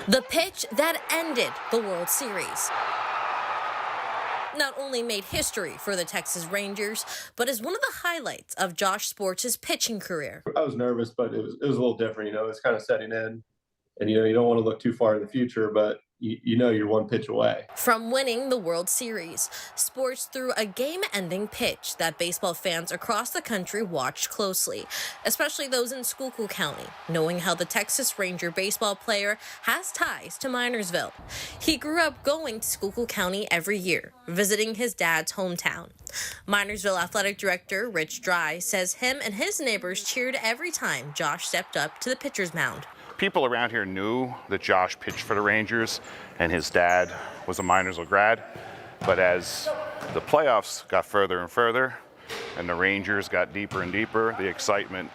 The pitch that ended the World Series not only made history for the Texas Rangers, but is one of the highlights of Josh Sports' pitching career. I was nervous, but it was a little different. It's kind of setting in, and you don't want to look too far in the future, but you're one pitch away from winning the World Series. Sports threw a game-ending pitch that baseball fans across the country watched closely, especially those in Schuylkill County, knowing how the Texas Ranger baseball player has ties to Minersville. He grew up going to Schuylkill County every year, visiting his dad's hometown. Minersville Athletic Director Rich Dry says him and his neighbors cheered every time Josh stepped up to the pitcher's mound. People around here knew that Josh pitched for the Rangers and his dad was a Minersville grad. But as the playoffs got further and further and the Rangers got deeper and deeper, the excitement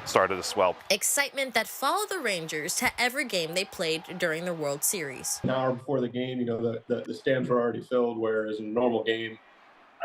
started to swell. Excitement that followed the Rangers to every game they played during the World Series. An hour before the game, the stands were already filled, whereas in a normal game,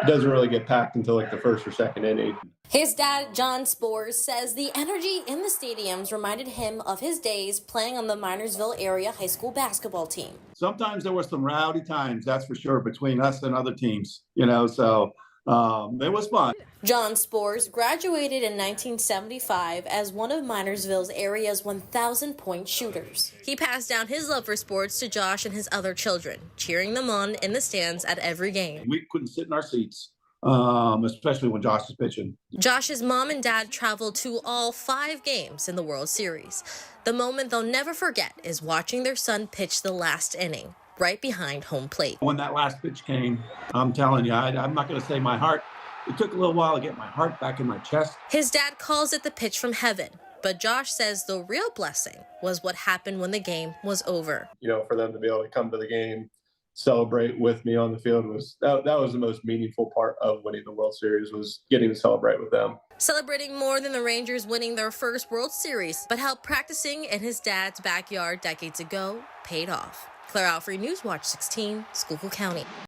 it doesn't really get packed until like the first or second inning. His dad, John Spores, says the energy in the stadiums reminded him of his days playing on the Minersville area high school basketball team. Sometimes there were some rowdy times, that's for sure, between us and other teams, so it was fun. John Spores graduated in 1975 as one of Minersville's area's 1,000-point shooters. He passed down his love for sports to Josh and his other children, cheering them on in the stands at every game. We couldn't sit in our seats, especially when Josh was pitching. Josh's mom and dad traveled to all 5 games in the World Series. The moment they'll never forget is watching their son pitch the last inning, right behind home plate. When that last pitch came, I'm telling you, I'm not going to say my heart. It took a little while to get my heart back in my chest. His dad calls it the pitch from heaven, but Josh says the real blessing was what happened when the game was over. For them to be able to come to the game, celebrate with me on the field that was the most meaningful part of winning the World Series, was getting to celebrate with them. Celebrating more than the Rangers winning their first World Series, but how practicing in his dad's backyard decades ago paid off. Claire Alfree, Newswatch 16, Schuylkill County.